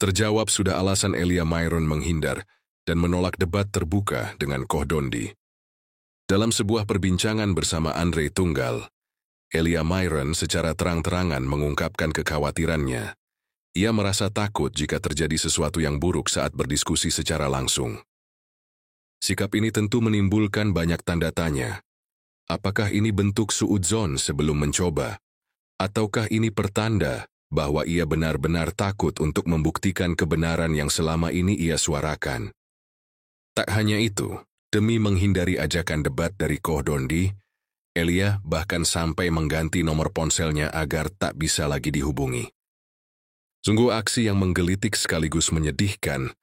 Terjawab sudah alasan Elia Myron menghindar dan menolak debat terbuka dengan Koh Dondi. Dalam sebuah perbincangan bersama Andre Tunggal, Elia Myron secara terang-terangan mengungkapkan kekhawatirannya. Ia merasa takut jika terjadi sesuatu yang buruk saat berdiskusi secara langsung. Sikap ini tentu menimbulkan banyak tanda tanya. Apakah ini bentuk suudzon sebelum mencoba? Ataukah ini pertanda bahwa ia benar-benar takut untuk membuktikan kebenaran yang selama ini ia suarakan? Tak hanya itu, demi menghindari ajakan debat dari Koh Dondi, Elia bahkan sampai mengganti nomor ponselnya agar tak bisa lagi dihubungi. Sungguh aksi yang menggelitik sekaligus menyedihkan,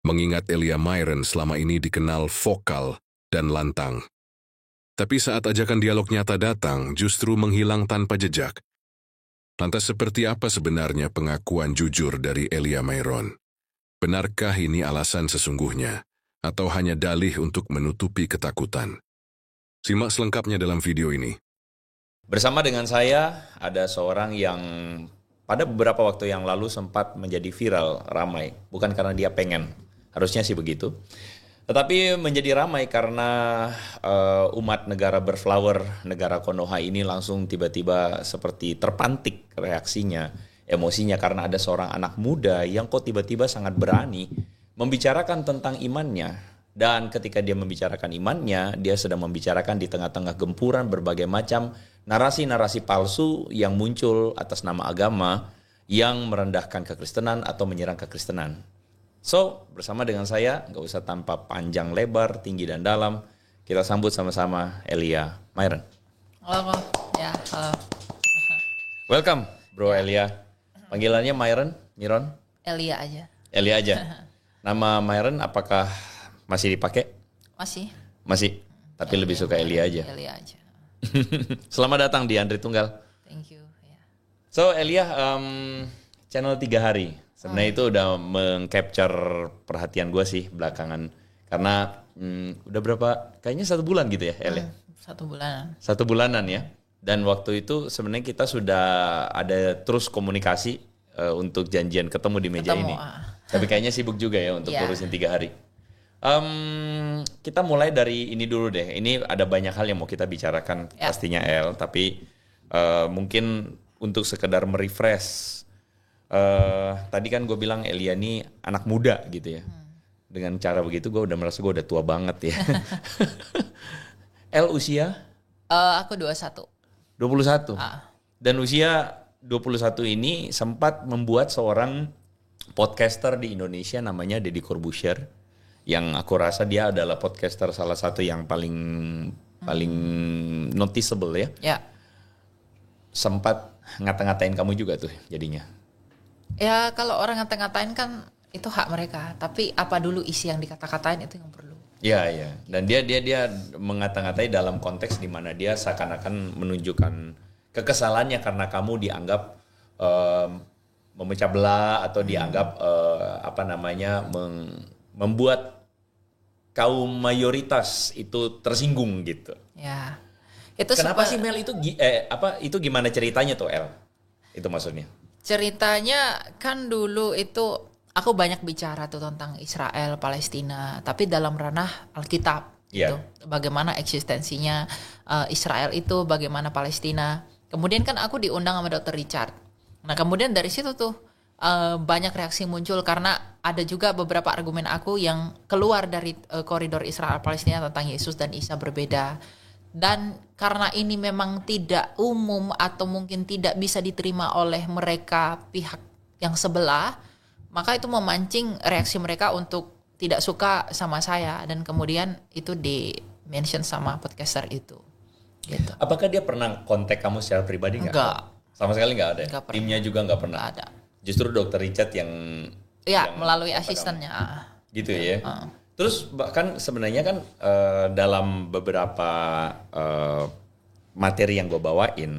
mengingat Elia Myron selama ini dikenal vokal dan lantang. Tapi saat ajakan dialog nyata datang, justru menghilang tanpa jejak. Lantas seperti apa sebenarnya pengakuan jujur dari Elia Myron? Benarkah ini alasan sesungguhnya, atau hanya dalih untuk menutupi ketakutan? Simak selengkapnya dalam video ini. Bersama dengan saya ada seorang yang pada beberapa waktu yang lalu sempat menjadi viral, ramai. Bukan karena dia pengen, harusnya sih begitu. Tetapi menjadi ramai karena umat negara berflower, negara Konoha ini langsung tiba-tiba seperti terpantik reaksinya, emosinya karena ada seorang anak muda yang kok tiba-tiba sangat berani membicarakan tentang imannya. Dan ketika dia membicarakan imannya, dia sedang membicarakan di tengah-tengah gempuran berbagai macam narasi-narasi palsu yang muncul atas nama agama yang merendahkan kekristenan atau menyerang kekristenan. So, bersama dengan saya, nggak usah tanpa panjang lebar, tinggi dan dalam, kita sambut sama-sama Elia Myron. Halo, ya, halo. Welcome, Bro Elia. Panggilannya Myron, Miron? Elia aja. Elia aja. Nama Myron apakah masih dipakai? Masih. Masih, tapi lebih suka Elia aja. Elia aja. Selamat datang di Andre Tunggal. Thank you. Ya. So, Elia, channel 3 hari. Sebenarnya itu udah meng-capture perhatian gue sih belakangan. Karena udah berapa, kayaknya 1 bulan gitu ya, El? 1 bulanan. 1 bulanan ya. Dan waktu itu sebenarnya kita sudah ada terus komunikasi untuk janjian ketemu di meja ini. Tapi kayaknya sibuk juga ya untuk urusin 3 hari. Kita mulai dari ini dulu deh. Ini ada banyak hal yang mau kita bicarakan pastinya El. Tapi mungkin untuk sekedar merefresh. Tadi kan gue bilang Elia ini anak muda gitu ya. Dengan cara begitu gue udah merasa gue udah tua banget ya. El usia? Aku 21. 21. Dan usia 21 ini sempat membuat seorang podcaster di Indonesia namanya Deddy Corbuzier. Yang aku rasa dia adalah podcaster salah satu yang paling noticeable ya. Ya. Sempat ngata-ngatain kamu juga tuh jadinya. Ya kalau orang ngata-ngatain kan itu hak mereka. Tapi apa dulu isi yang dikata-katain itu yang perlu. Iya, iya. Dan dia mengata-ngatai dalam konteks di mana dia seakan-akan menunjukkan kekesalannya karena kamu dianggap memecah belah atau dianggap membuat kaum mayoritas itu tersinggung gitu. Ya. Itu kenapa sih Mel itu gimana ceritanya tuh El? Itu maksudnya. Ceritanya kan dulu itu aku banyak bicara tuh tentang Israel, Palestina, tapi dalam ranah Alkitab gitu. Bagaimana eksistensinya Israel itu, bagaimana Palestina. Kemudian kan aku diundang sama Dr. Richard. Nah, kemudian dari situ tuh banyak reaksi muncul karena ada juga beberapa argumen aku yang keluar dari koridor Israel Palestina tentang Yesus dan Isa berbeda. Dan karena ini memang tidak umum atau mungkin tidak bisa diterima oleh mereka pihak yang sebelah, maka itu memancing reaksi mereka untuk tidak suka sama saya dan kemudian itu di-mention sama podcaster itu. Gitu. Apakah dia pernah kontak kamu secara pribadi nggak? Enggak. Sama sekali nggak ada? Enggak pernah. Timnya juga nggak pernah? Nggak ada. Justru Dr. Richard yang melalui asistennya. Gitu ya? Terus bahkan sebenarnya kan dalam beberapa materi yang gue bawain,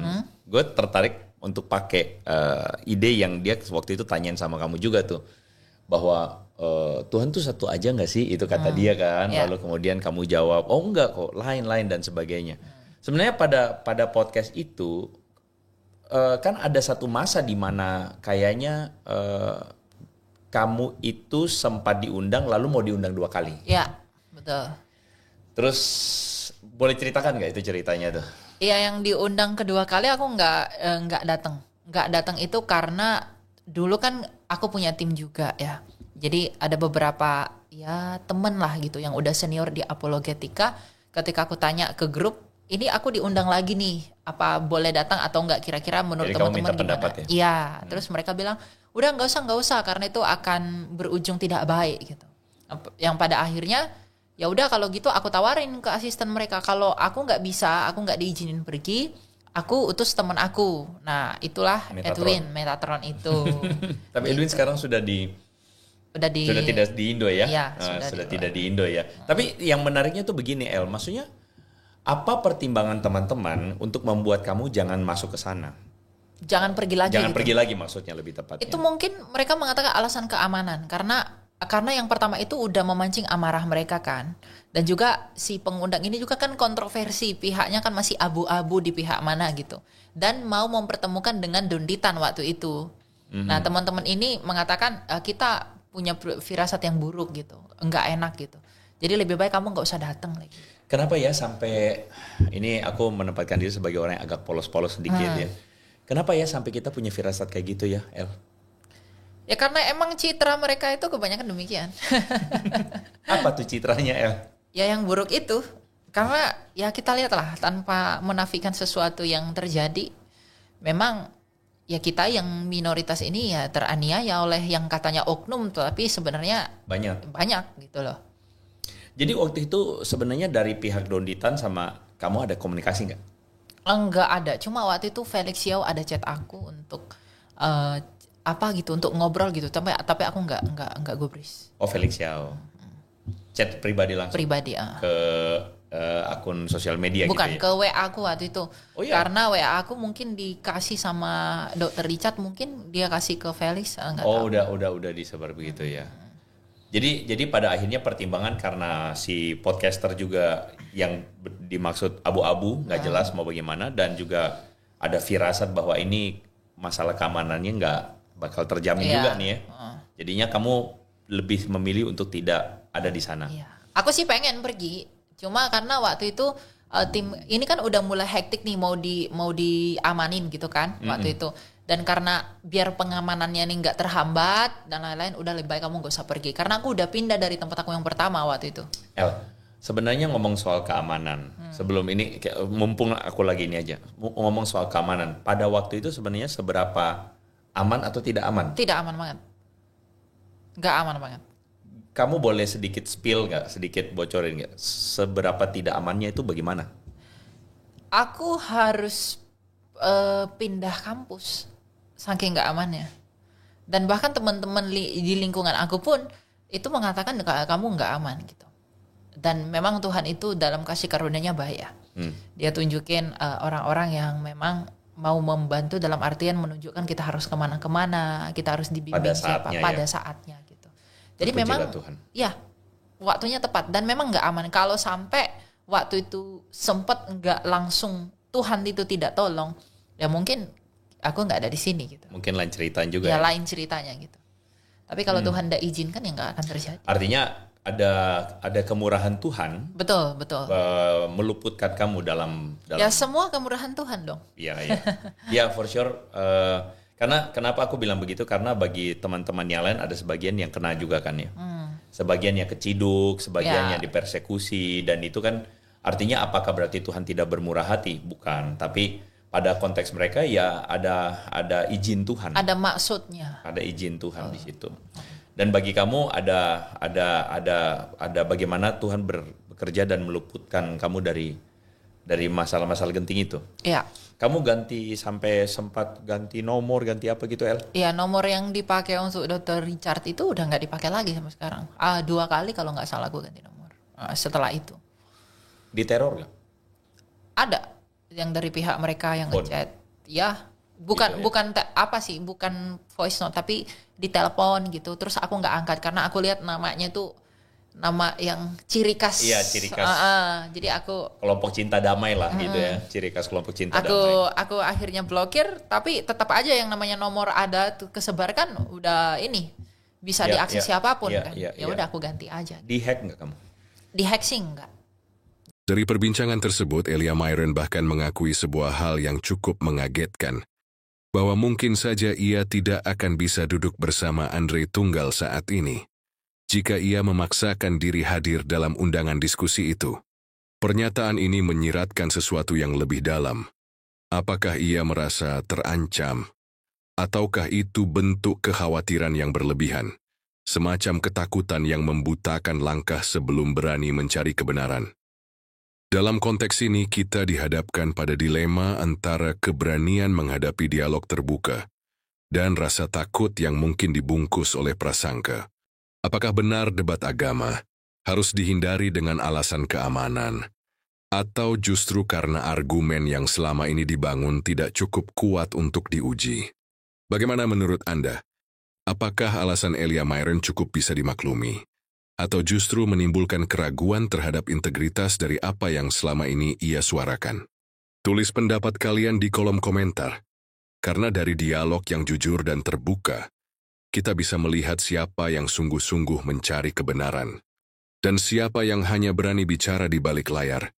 gue tertarik untuk pakai ide yang dia waktu itu tanyain sama kamu juga tuh, bahwa Tuhan tuh satu aja nggak sih? Itu kata dia kan. Lalu kemudian kamu jawab, oh enggak kok, lain-lain dan sebagainya. Sebenarnya pada podcast itu kan ada satu masa di mana kayaknya kamu itu sempat diundang lalu mau diundang 2 kali. Ya, betul. Terus boleh ceritakan nggak itu ceritanya tuh? Iya, yang diundang kedua kali aku nggak datang. Nggak datang itu karena dulu kan aku punya tim juga ya. Jadi ada beberapa ya temen lah gitu yang udah senior di apologetika. Ketika aku tanya ke grup, ini aku diundang lagi nih, apa boleh datang atau enggak, kira-kira menurut teman-teman gimana? Ya? Iya, terus mereka bilang udah nggak usah karena itu akan berujung tidak baik gitu. Yang pada akhirnya ya udah kalau gitu aku tawarin ke asisten mereka, kalau aku nggak bisa, aku nggak diizinin pergi, aku utus teman aku. Nah itulah Edwin Metatron itu. Tapi Edwin sekarang sudah tidak di Indo ya? Iya, sudah tidak di Indo ya. Tapi yang menariknya tuh begini El, maksudnya apa pertimbangan teman-teman untuk membuat kamu jangan masuk ke sana? Jangan pergi lagi. Jangan gitu. pergi lagi maksudnya lebih tepatnya. Itu mungkin mereka mengatakan alasan keamanan karena yang pertama itu udah memancing amarah mereka kan. Dan juga si pengundang ini juga kan kontroversi, pihaknya kan masih abu-abu di pihak mana gitu. Dan mau mempertemukan dengan Donditan waktu itu. Nah, teman-teman ini mengatakan kita punya firasat yang buruk gitu, enggak enak gitu. Jadi lebih baik kamu nggak usah datang lagi. Kenapa ya sampai ini aku menempatkan diri sebagai orang yang agak polos-polos sedikit ya. Kenapa ya sampai kita punya firasat kayak gitu ya, El? Ya karena emang citra mereka itu kebanyakan demikian. Apa tuh citranya, El? Ya yang buruk itu. Karena ya kita lihatlah tanpa menafikan sesuatu yang terjadi. Memang ya kita yang minoritas ini ya teraniaya oleh yang katanya oknum, tapi sebenarnya banyak gitu loh. Jadi waktu itu sebenarnya dari pihak Donditan sama kamu ada komunikasi nggak? Enggak ada, cuma waktu itu Felix Yao ada chat aku untuk apa gitu, untuk ngobrol gitu, tapi aku enggak gubris. Oh, Felix Yao. Chat pribadi langsung? Pribadi, ke akun sosial media. Bukan, gitu ya? ke WA aku waktu itu. Oh, iya? Karena WA aku mungkin dikasih sama Dr. Richard, mungkin dia kasih ke Felix, enggak tahu. Udah disebar begitu ya. Jadi pada akhirnya pertimbangan karena si podcaster juga yang dimaksud abu-abu, nggak jelas mau bagaimana, dan juga ada firasat bahwa ini masalah keamanannya nggak bakal terjamin juga nih ya. Jadinya kamu lebih memilih untuk tidak ada di sana. Iya. Aku sih pengen pergi, cuma karena waktu itu tim ini kan udah mulai hektik nih, mau diamanin gitu kan waktu itu. Dan karena biar pengamanannya nih nggak terhambat dan lain-lain, udah lebih baik kamu nggak usah pergi. Karena aku udah pindah dari tempat aku yang pertama waktu itu. El, sebenarnya ngomong soal keamanan, sebelum ini, mumpung aku lagi ini aja, ngomong soal keamanan. Pada waktu itu sebenarnya seberapa aman atau tidak aman? Tidak aman banget. Nggak aman banget. Kamu boleh sedikit spill nggak, sedikit bocorin nggak? Seberapa tidak amannya itu bagaimana? Aku harus pindah kampus. Saking nggak amannya. Dan bahkan teman-teman di lingkungan aku pun itu mengatakan kamu nggak aman gitu. Dan memang Tuhan itu dalam kasih karunia-Nya baik ya. Dia tunjukin orang-orang yang memang mau membantu, dalam artian menunjukkan kita harus kemana-kemana, kita harus dibimbing pada saatnya gitu. Jadi memang Tuhan. Ya waktunya tepat dan memang nggak aman. Kalau sampai waktu itu sempat nggak langsung, Tuhan itu tidak tolong, ya mungkin aku nggak ada di sini gitu. Mungkin lain ceritanya juga. Ya lain ceritanya gitu. Tapi kalau Tuhan tidak izinkan ya nggak akan terjadi. Artinya ada kemurahan Tuhan. Betul. Meluputkan kamu dalam. Ya semua kemurahan Tuhan dong. Iya. Ya for sure. Karena kenapa aku bilang begitu? Karena bagi teman-teman yang lain ada sebagian yang kena juga kan ya. Sebagian yang keciduk, sebagian yang dipersekusi, dan itu kan artinya apakah berarti Tuhan tidak bermurah hati? Bukan. Tapi pada konteks mereka ya ada izin Tuhan. Ada maksudnya. Ada izin Tuhan di situ. Dan bagi kamu ada bagaimana Tuhan bekerja dan meluputkan kamu dari masalah-masalah genting itu. Iya. Kamu sampai sempat ganti nomor, ganti apa gitu, El? Iya, nomor yang dipakai untuk Dr. Richard itu udah nggak dipakai lagi sampai sekarang. 2 kali kalau nggak salah gue ganti nomor. Setelah itu. Diteror nggak? Ada yang dari pihak mereka yang ngechat. Ya, bukan voice note, tapi di telepon gitu. Terus aku nggak angkat karena aku lihat namanya tuh nama yang ciri khas. Iya, ciri khas. Jadi aku kelompok cinta damai lah gitu ya. Ciri khas kelompok cinta damai. Aku akhirnya blokir, tapi tetap aja yang namanya nomor ada tuh kesebarkan udah ini bisa diakses siapapun kan. Ya udah aku ganti aja. Di-hack nggak kamu? Di-hack sih enggak. Dari perbincangan tersebut, Elia Myron bahkan mengakui sebuah hal yang cukup mengagetkan, bahwa mungkin saja ia tidak akan bisa duduk bersama Andre Tunggal saat ini, jika ia memaksakan diri hadir dalam undangan diskusi itu. Pernyataan ini menyiratkan sesuatu yang lebih dalam. Apakah ia merasa terancam? Ataukah itu bentuk kekhawatiran yang berlebihan? Semacam ketakutan yang membutakan langkah sebelum berani mencari kebenaran. Dalam konteks ini, kita dihadapkan pada dilema antara keberanian menghadapi dialog terbuka dan rasa takut yang mungkin dibungkus oleh prasangka. Apakah benar debat agama harus dihindari dengan alasan keamanan, atau justru karena argumen yang selama ini dibangun tidak cukup kuat untuk diuji? Bagaimana menurut Anda? Apakah alasan Elia Myron cukup bisa dimaklumi? Atau justru menimbulkan keraguan terhadap integritas dari apa yang selama ini ia suarakan? Tulis pendapat kalian di kolom komentar, karena dari dialog yang jujur dan terbuka, kita bisa melihat siapa yang sungguh-sungguh mencari kebenaran, dan siapa yang hanya berani bicara di balik layar